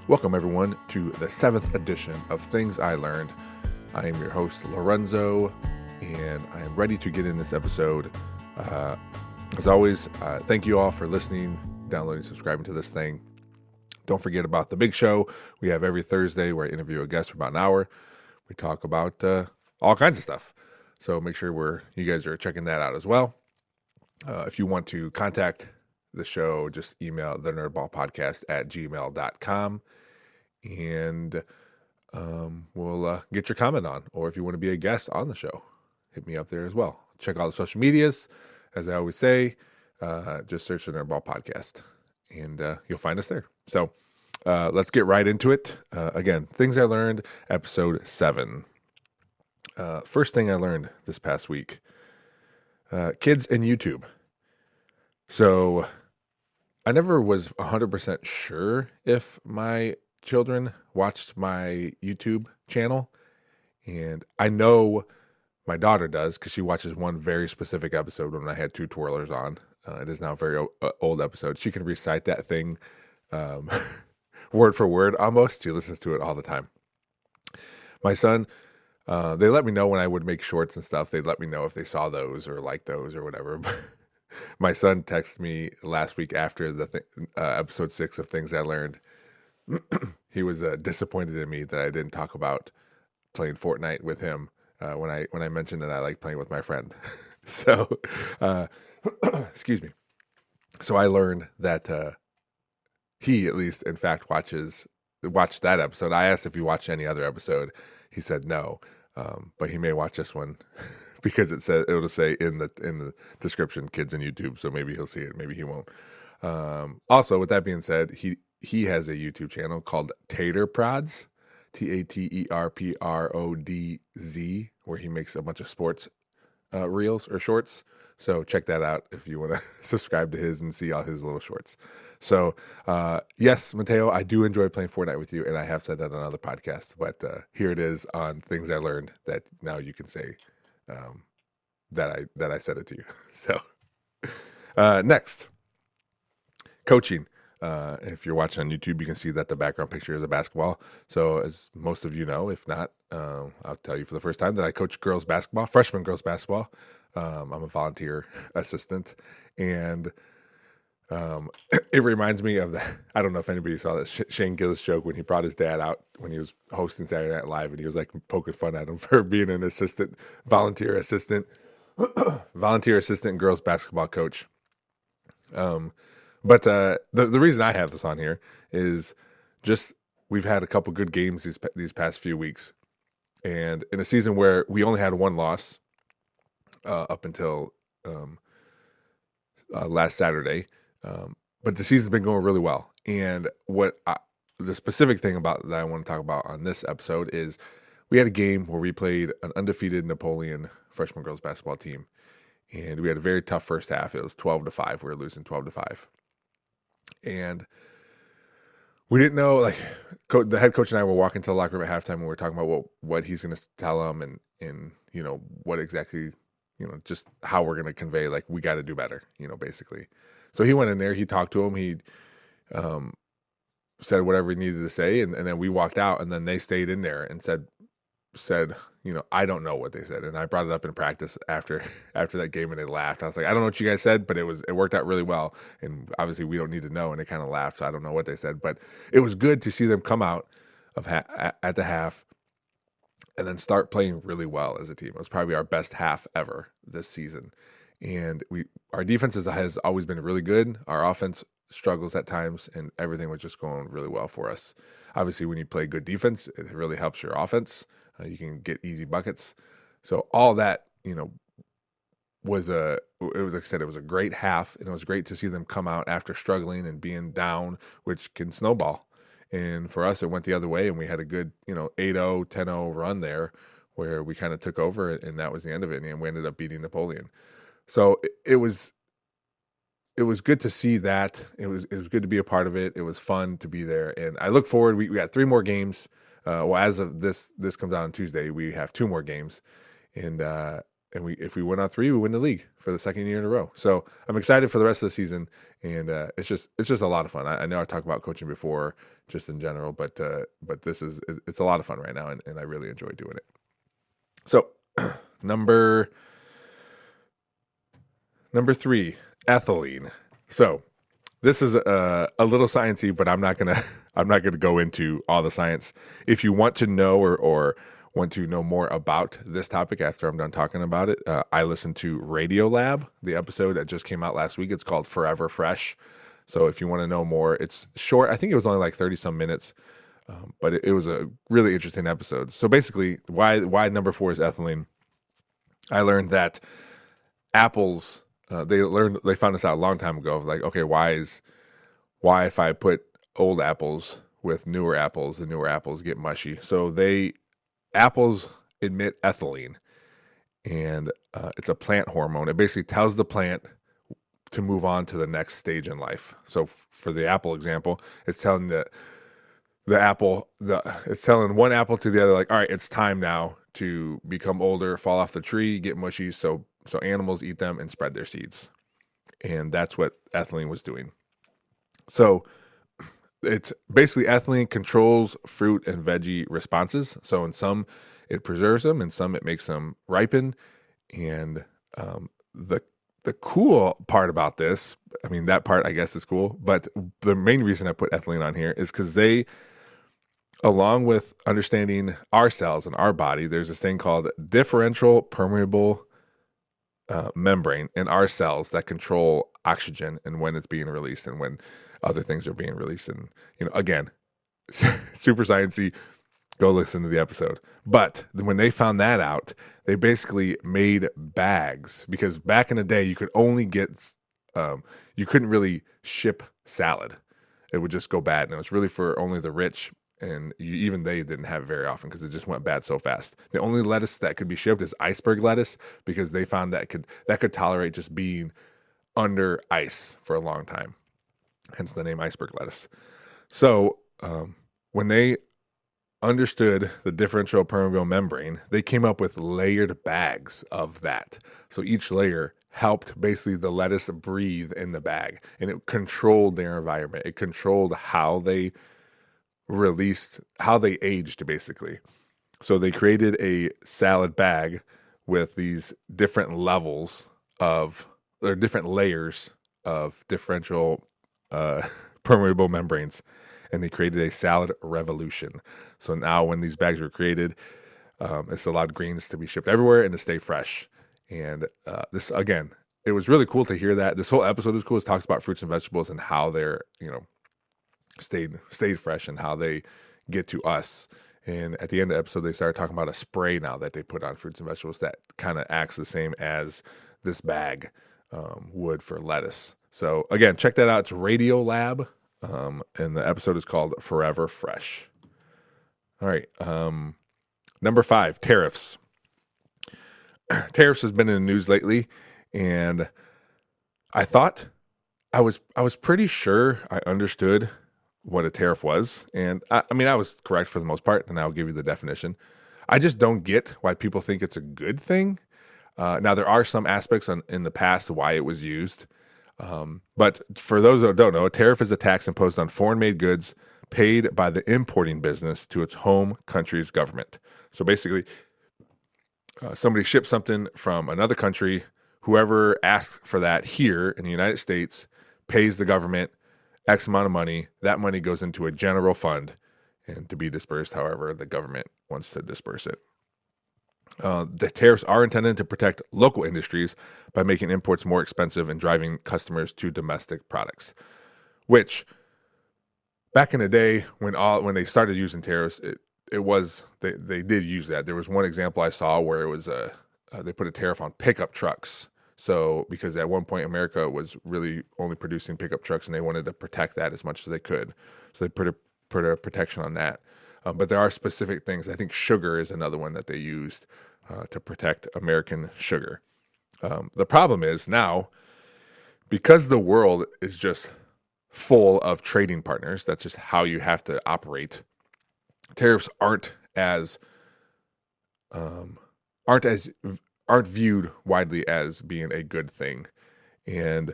Welcome, everyone, to the 7th edition of Things I Learned. I am your host, Lorenzo, and I am ready to get in this episode. As always, thank you all for listening, downloading, subscribing to this thing. Don't forget about the big show we have every Thursday where I interview a guest for about an hour. We talk about all kinds of stuff. So make sure you guys are checking that out as well. If you want to contact the show, just email thenerdballpodcast@gmail.com and we'll get your comment on. Or if you want to be a guest on the show, hit me up there as well. Check out the social medias. As I always say, just search the Nerdball Podcast and you'll find us there. So let's get right into it. Again, Things I Learned, episode 7. First thing I learned this past week, kids and YouTube. So I never was 100% sure if my children watched my YouTube channel, and I know my daughter does because she watches one very specific episode when I had two twirlers on. It is now a very old episode. She can recite that thing word for word almost. She listens to it all the time. My son, they let me know when I would make shorts and stuff. They'd let me know if they saw those or liked those or whatever. My son texted me last week after the episode 6 of Things I Learned. He was disappointed in me that I didn't talk about playing Fortnite with him when I mentioned that I like playing with my friend. So, excuse me. So I learned that he, at least, in fact, watched that episode. I asked if he watched any other episode. He said no, but he may watch this one because it'll say in the description, kids and YouTube. So maybe he'll see it, maybe he won't. Also, with that being said, he has a YouTube channel called Tater Prods, TATERPRODZ, where he makes a bunch of sports reels or shorts. So check that out if you want to subscribe to his and see all his little shorts. So yes, Mateo, I do enjoy playing Fortnite with you, and I have said that on other podcasts, but here it is on Things I Learned that now you can say that I said it to you. So next, coaching. If you're watching on YouTube, you can see that the background picture is a basketball. So as most of you know, if not, I'll tell you for the first time that I coach girls basketball, freshman girls basketball. I'm a volunteer assistant, and it reminds me of that. I don't know if anybody saw that Shane Gillis joke when he brought his dad out when he was hosting Saturday Night Live, and he was like poking fun at him for being an volunteer assistant girls basketball coach. But the reason I have this on here is just we've had a couple good games these past few weeks, and in a season where we only had one loss up until last Saturday, but the season's been going really well. And the specific thing about that I want to talk about on this episode is we had a game where we played an undefeated Napoleon freshman girls basketball team, and we had a very tough first half. It was 12-5. We were losing 12-5. And we didn't know, like, the head coach and I were walking to the locker room at halftime, and we were talking about what he's going to tell them and what exactly, just how we're going to convey, like, we got to do better, basically. So he went in there, he talked to him, he said whatever he needed to say, and then we walked out, and then they stayed in there and said, I don't know what they said. And I brought it up in practice after that game, and they laughed. I was like, I don't know what you guys said, but it worked out really well. And obviously we don't need to know. And they kind of laughed. So I don't know what they said, but it was good to see them come out at the half and then start playing really well as a team. It was probably our best half ever this season. And our defense has always been really good. Our offense struggles at times, and everything was just going really well for us. Obviously, when you play good defense, it really helps your offense. You can get easy buckets. So all that, was like I said, it was a great half, and it was great to see them come out after struggling and being down, which can snowball. And for us, it went the other way, and we had a good, 8-0, 10-0 run there where we kind of took over, and that was the end of it. And we ended up beating Napoleon. So it was good to see that. It was good to be a part of it. It was fun to be there. And I look forward. We got 3 more games. As of this comes out on Tuesday, we have 2 more games. And and if we win on 3, we win the league for the second year in a row. So I'm excited for the rest of the season, and it's just a lot of fun. I know I talked about coaching before, just in general, but it's a lot of fun right now, and I really enjoy doing it. So number 3, ethylene. So this is a little sciencey, but I'm not gonna go into all the science. If you want to know or want to know more about this topic after I'm done talking about it, I listened to Radio Lab, the episode that just came out last week. It's called Forever Fresh. So if you want to know more, it's short. I think it was only like 30 some minutes, but it was a really interesting episode. So basically, why number 4 is ethylene. I learned that apples. They found this out a long time ago. Like, okay, why if I put old apples with newer apples, the newer apples get mushy? So apples emit ethylene, and it's a plant hormone. It basically tells the plant to move on to the next stage in life. So for the apple example, it's telling it's telling one apple to the other, like, all right, it's time now to become older, fall off the tree, get mushy, so animals eat them and spread their seeds. And that's what ethylene was doing. So it's basically ethylene controls fruit and veggie responses. So in some, it preserves them, and some it makes them ripen. And the cool part about this, I mean, that part I guess is cool, but the main reason I put ethylene on here is because along with understanding our cells and our body, there's this thing called differential permeable membrane in our cells that control oxygen and when it's being released and when other things are being released. And, again, super sciencey, go listen to the episode. But when they found that out, they basically made bags, because back in the day, you could only you couldn't really ship salad. It would just go bad. And it was really for only the rich. And even they didn't have it very often because it just went bad so fast. The only lettuce that could be shipped is iceberg lettuce, because they found that could tolerate just being under ice for a long time. Hence the name iceberg lettuce. So when they understood the differential permeable membrane, they came up with layered bags of that. So each layer helped basically the lettuce breathe in the bag, and it controlled their environment. It controlled how they aged, basically. So they created a salad bag with these different different layers of differential permeable membranes, and they created a salad revolution. So now when these bags were created, it's allowed greens to be shipped everywhere and to stay fresh. And this, again, it was really cool to hear that. This whole episode is cool. It talks about fruits and vegetables and how they're, stayed fresh and how they get to us. And at the end of the episode, they started talking about a spray now that they put on fruits and vegetables that kind of acts the same as this bag would for lettuce. So again, check that out. It's Radio Lab, and the episode is called Forever Fresh. All right. Number 5, tariffs. Tariffs has been in the news lately, and I thought I was pretty sure I understood what a tariff was. And I mean, I was correct for the most part, and I'll give you the definition. I just don't get why people think it's a good thing. Now, there are some aspects in the past why it was used. But for those that don't know, a tariff is a tax imposed on foreign-made goods paid by the importing business to its home country's government. So basically, somebody ships something from another country. Whoever asks for that here in the United States pays the government X amount of money. That money goes into a general fund and to be dispersed however the government wants to disperse it. The tariffs are intended to protect local industries by making imports more expensive and driving customers to domestic products, which back in the day when they started using tariffs, they did use that. There was one example I saw where it was they put a tariff on pickup trucks. So because at one point America was really only producing pickup trucks, and they wanted to protect that as much as they could. So they put a protection on that. But there are specific things. I think sugar is another one that they used to protect American sugar. The problem is now, because the world is just full of trading partners, that's just how you have to operate. Tariffs aren't as aren't viewed widely as being a good thing. And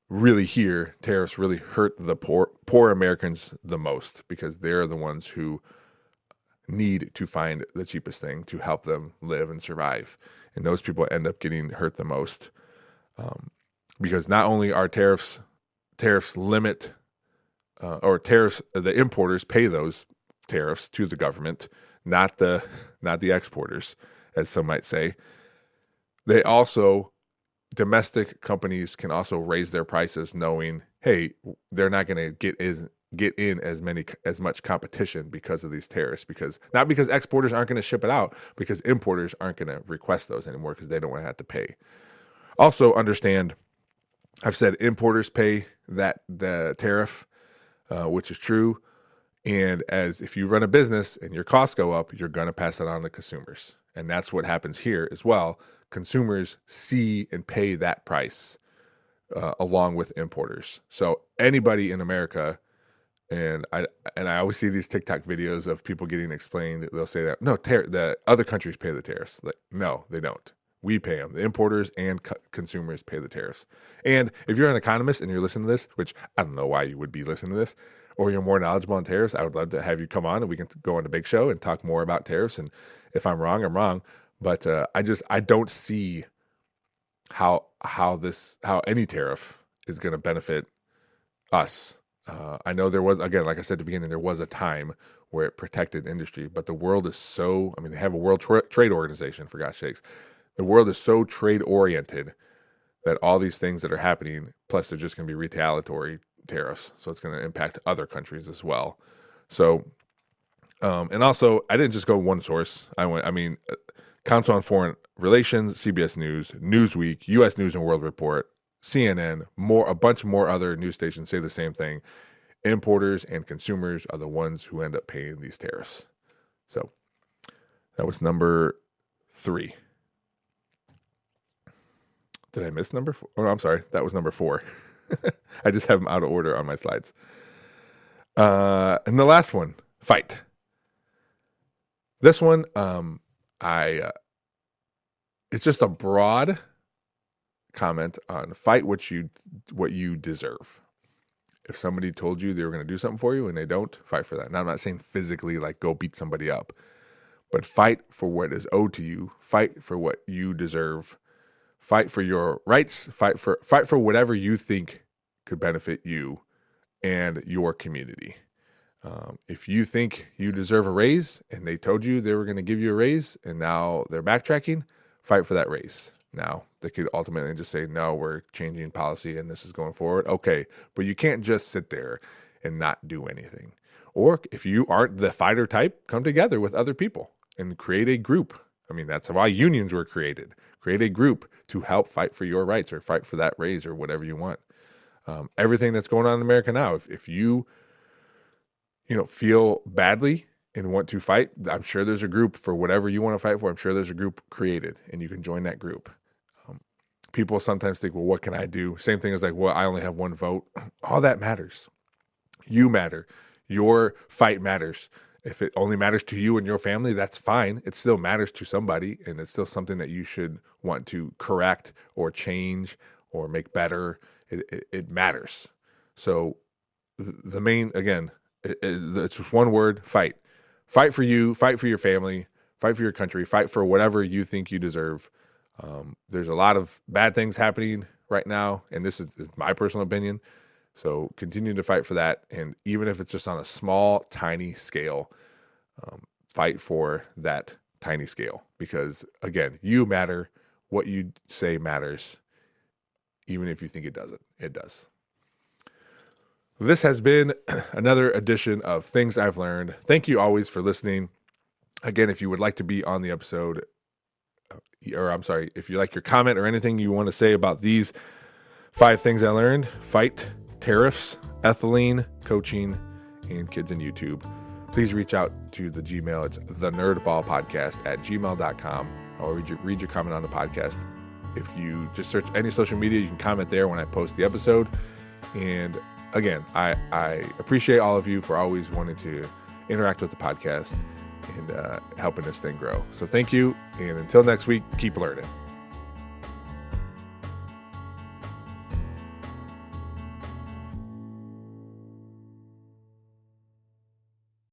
really here, tariffs really hurt the poor Americans the most, because they're the ones who need to find the cheapest thing to help them live and survive. And those people end up getting hurt the most, because not only are tariffs limit or tariffs, the importers pay those tariffs to the government, not the exporters, as some might say. They also, domestic companies can also raise their prices, knowing, hey, they're not going to get in as much competition because of these tariffs. Not because exporters aren't going to ship it out, because importers aren't going to request those anymore because they don't want to have to pay. Also understand, I've said importers pay the tariff, which is true. And if you run a business and your costs go up, you're going to pass it on to consumers. And that's what happens here as well. Consumers see and pay that price along with importers. So anybody in America, and I always see these TikTok videos of people getting explained. They'll say that, no, the other countries pay the tariffs. Like, no, they don't. We pay them. The importers and consumers pay the tariffs. And if you're an economist and you're listening to this, which I don't know why you would be listening to this, or you're more knowledgeable on tariffs, I would love to have you come on and we can go on the big show and talk more about tariffs. And if I'm wrong, I'm wrong. But I don't see how any tariff is going to benefit us. I know there was, again, like I said at the beginning, there was a time where it protected industry, but the world is they have a World Trade Organization, for God's sakes. The world is so trade oriented that all these things that are happening, plus they're just going to be retaliatory tariffs. So it's going to impact other countries as well. So, and also I didn't just go one source. Council on Foreign Relations, CBS News, Newsweek, U.S. News and World Report, CNN, a bunch more other news stations say the same thing. Importers and consumers are the ones who end up paying these tariffs. So that was number 3. Did I miss number 4? Oh, I'm sorry. That was number 4. I just have them out of order on my slides. And the last one, fight. This one, it's just a broad comment on fight what you deserve. If somebody told you they were going to do something for you and they don't, fight for that. Now, I'm not saying physically like go beat somebody up, but fight for what is owed to you. Fight for what you deserve. Fight for your rights. Fight for whatever you think could benefit you and your community. If you think you deserve a raise and they told you they were going to give you a raise and now they're backtracking, fight for that raise. Now, they could ultimately just say, no, we're changing policy and this is going forward. Okay, but you can't just sit there and not do anything. Or if you aren't the fighter type, come together with other people and create a group. That's why unions were created. Create a group to help fight for your rights or fight for that raise or whatever you want. Everything that's going on in America now, if you feel badly and want to fight, I'm sure there's a group for whatever you want to fight for. I'm sure there's a group created and you can join that group. People sometimes think, well, what can I do? Same thing as like, well, I only have one vote. All that matters. You matter. Your fight matters. If it only matters to you and your family, that's fine. It still matters to somebody, and it's still something that you should want to correct or change or make better. It matters. So the main, again, it's just one word, fight. Fight for you, fight for your family, fight for your country, fight for whatever you think you deserve. There's a lot of bad things happening right now, and this is my personal opinion. So continue to fight for that. And even if it's just on a small, tiny scale, fight for that tiny scale. Because, again, you matter. What you say matters. Even if you think it doesn't, it does. This has been another edition of Things I've Learned. Thank you always for listening. Again, if you would like to be on the episode, if you like your comment or anything you want to say about these 5 things I learned: fight, tariffs, ethylene, coaching, and kids in YouTube, please reach out to the Gmail. It's thenerdballpodcast@gmail.com. I'll read your comment on the podcast. If you just search any social media, you can comment there when I post the episode. And again, I appreciate all of you for always wanting to interact with the podcast. and helping this thing grow. So thank you. And until next week, keep learning.